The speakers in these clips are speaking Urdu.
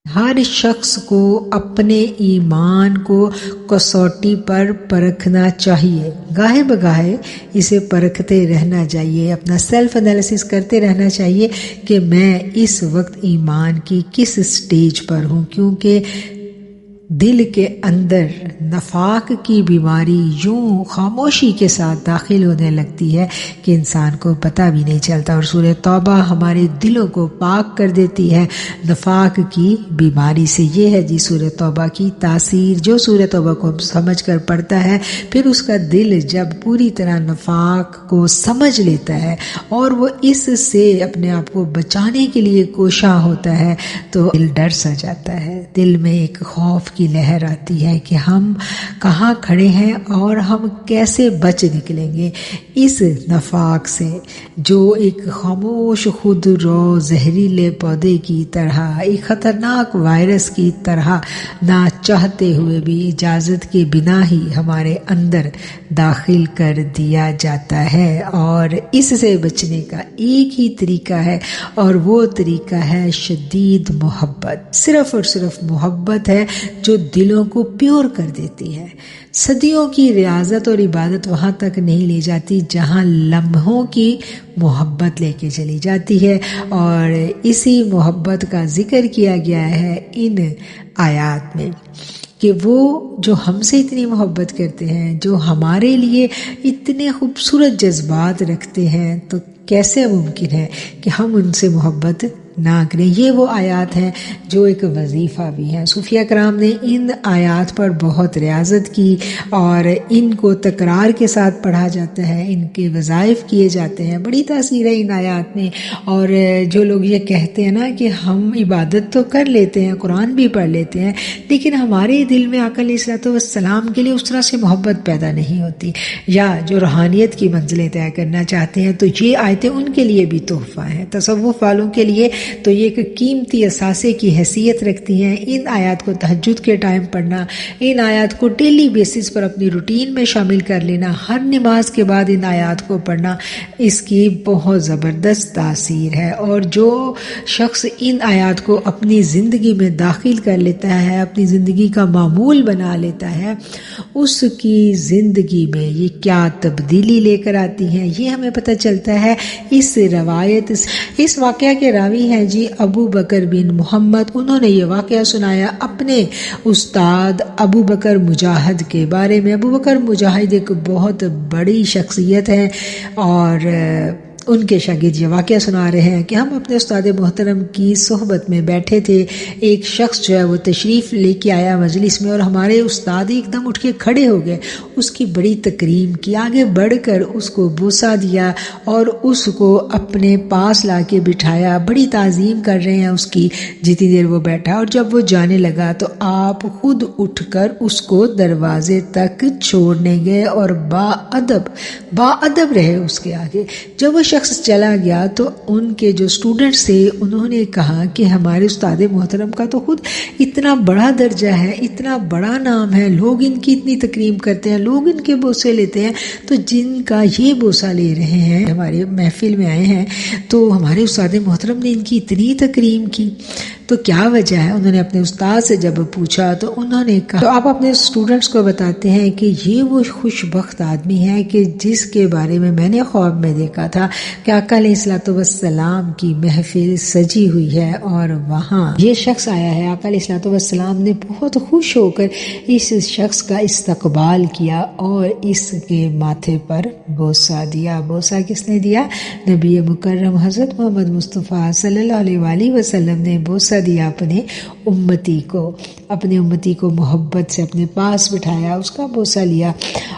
ہر شخص کو اپنے ایمان کو کسوٹی پر پرکھنا چاہیے، گاہے بگاہے اسے پرکھتے رہنا چاہیے، اپنا سیلف انالیسس کرتے رہنا چاہیے کہ میں اس وقت ایمان کی کس سٹیج پر ہوں، کیونکہ دل کے اندر نفاق کی بیماری یوں خاموشی کے ساتھ داخل ہونے لگتی ہے کہ انسان کو پتہ بھی نہیں چلتا، اور سورہ توبہ ہمارے دلوں کو پاک کر دیتی ہے نفاق کی بیماری سے۔ یہ ہے جی سورہ توبہ کی تاثیر۔ جو سورہ توبہ کو سمجھ کر پڑھتا ہے، پھر اس کا دل جب پوری طرح نفاق کو سمجھ لیتا ہے اور وہ اس سے اپنے آپ کو بچانے کے لیے کوشاں ہوتا ہے، تو دل ڈر سا جاتا ہے، دل میں ایک خوف کی لہر آتی ہے کہ ہم کہاں کھڑے ہیں اور ہم کیسے بچ نکلیں گے اس نفاق سے، جو ایک خاموش خود رو زہریلے پودے کی طرح، ایک خطرناک وائرس کی طرح نہ چاہتے ہوئے بھی اجازت کے بنا ہی ہمارے اندر داخل کر دیا جاتا ہے۔ اور اس سے بچنے کا ایک ہی طریقہ ہے، اور وہ طریقہ ہے شدید محبت۔ صرف اور صرف محبت ہے جو دلوں کو پیور کر دیتی ہے۔ صدیوں کی ریاضت اور عبادت وہاں تک نہیں لے جاتی جہاں لمحوں کی محبت لے کے چلی جاتی ہے، اور اسی محبت کا ذکر کیا گیا ہے ان آیات میں کہ وہ جو ہم سے اتنی محبت کرتے ہیں، جو ہمارے لیے اتنے خوبصورت جذبات رکھتے ہیں، تو کیسے ممکن ہے کہ ہم ان سے محبت نہ کریں۔ یہ وہ آیات ہیں جو ایک وظیفہ بھی ہیں۔ صوفیہ کرام نے ان آیات پر بہت ریاضت کی، اور ان کو تکرار کے ساتھ پڑھا جاتا ہے، ان کے وظائف کیے جاتے ہیں۔ بڑی تاثیر ہے ان آیات میں۔ اور جو لوگ یہ کہتے ہیں نا کہ ہم عبادت تو کر لیتے ہیں، قرآن بھی پڑھ لیتے ہیں، لیکن ہمارے دل میں آقا علیہ الصلوۃ والسلام کے لیے اس طرح سے محبت پیدا نہیں ہوتی، یا جو روحانیت کی منزلیں طے کرنا چاہتے ہیں، تو یہ آیتیں ان کے لیے بھی تحفہ ہیں۔ تصوف والوں کے لیے تو یہ ایک قیمتی اثاثے کی حیثیت رکھتی ہیں۔ ان آیات کو تہجد کے ٹائم پڑھنا، ان آیات کو ڈیلی بیسس پر اپنی روٹین میں شامل کر لینا، ہر نماز کے بعد ان آیات کو پڑھنا، اس کی بہت زبردست تاثیر ہے۔ اور جو شخص ان آیات کو اپنی زندگی میں داخل کر لیتا ہے، اپنی زندگی کا معمول بنا لیتا ہے، اس کی زندگی میں یہ کیا تبدیلی لے کر آتی ہیں، یہ ہمیں پتہ چلتا ہے اس روایت۔ اس واقعہ کے راوی ہیں جی ابو بکر بن محمد۔ انہوں نے یہ واقعہ سنایا اپنے استاد ابو بکر مجاہد کے بارے میں۔ ابو بکر مجاہد ایک بہت بڑی شخصیت ہے، اور ان کے شاگرد یہ واقعہ سنا رہے ہیں کہ ہم اپنے استاد محترم کی صحبت میں بیٹھے تھے، ایک شخص جو ہے وہ تشریف لے کے آیا مجلس میں، اور ہمارے استاد ایک دم اٹھ کے کھڑے ہو گئے، اس کی بڑی تکریم کی، آگے بڑھ کر اس کو بوسہ دیا اور اس کو اپنے پاس لا کے بٹھایا، بڑی تعظیم کر رہے ہیں اس کی جتنی دیر وہ بیٹھا۔ اور جب وہ جانے لگا تو آپ خود اٹھ کر اس کو دروازے تک چھوڑنے گئے، اور باادب رہے اس کے آگے۔ جب وہ شخص چلا گیا تو ان کے جو اسٹوڈنٹس تھے انہوں نے کہا کہ ہمارے استاد محترم کا تو خود اتنا بڑا درجہ ہے، اتنا بڑا نام ہے، لوگ ان کی اتنی تکریم کرتے ہیں، لوگ ان کے بوسے لیتے ہیں، تو جن کا یہ بوسہ لے رہے ہیں، ہمارے محفل میں آئے ہیں، تو ہمارے استاد محترم نے ان کی اتنی تکریم کی، تو کیا وجہ ہے؟ انہوں نے اپنے استاد سے جب پوچھا تو انہوں نے کہا، تو آپ اپنے اسٹوڈنٹس کو بتاتے ہیں کہ یہ وہ خوش بخت آدمی ہے کہ جس کے بارے میں نے خواب میں دیکھا تھا کہ آقا علیہ الصلوۃ والسلام کی محفل سجی ہوئی ہے، اور وہاں یہ شخص آیا ہے۔ آقا علیہ الصلوۃ والسلام نے بہت خوش ہو کر اس شخص کا استقبال کیا اور اس کے ماتھے پر بوسہ دیا۔ بوسہ کس نے دیا؟ نبی مکرم حضرت محمد مصطفیٰ صلی اللہ علیہ وآلہ وسلم نے بوسہ دیا اپنے امتی کو محبت سے اپنے پاس بٹھایا، اس کا بوسہ لیا،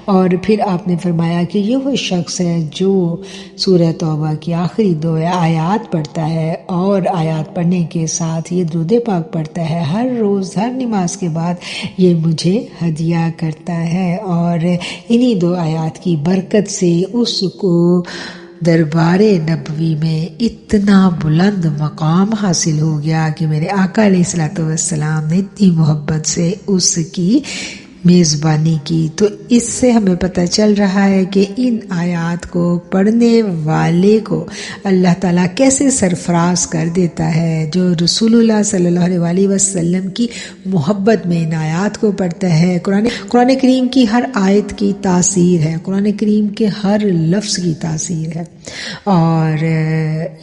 اور پھر آپ نے فرمایا کہ یہ وہ شخص ہے جو سورہ توبہ کی آخری 2 آیات پڑھتا ہے، اور آیات پڑھنے کے ساتھ یہ درود پاک پڑھتا ہے، ہر روز ہر نماز کے بعد یہ مجھے ہدیہ کرتا ہے، اور انہی 2 آیات کی برکت سے اس کو دربار نبوی میں اتنا بلند مقام حاصل ہو گیا کہ میرے آقا علیہ الصلوۃ والسلام نے اتنی محبت سے اس کی میزبانی کی۔ تو اس سے ہمیں پتہ چل رہا ہے کہ ان آیات کو پڑھنے والے کو اللہ تعالیٰ کیسے سرفراز کر دیتا ہے۔ جو رسول اللہ صلی اللہ علیہ وسلم کی محبت میں ان آیات کو پڑھتا ہے، قرآن کریم کی ہر آیت کی تاثیر ہے، قرآن کریم کے ہر لفظ کی تاثیر ہے، اور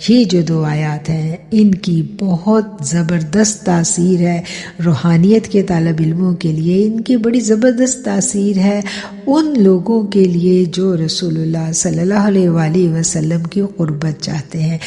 یہ جو 2 آیات ہیں ان کی بہت زبردست تاثیر ہے روحانیت کے طالب علموں کے لیے۔ ان کی بڑی زبردست تاثیر ہے ان لوگوں کے لیے جو رسول اللہ صلی اللہ علیہ وسلم کی قربت چاہتے ہیں،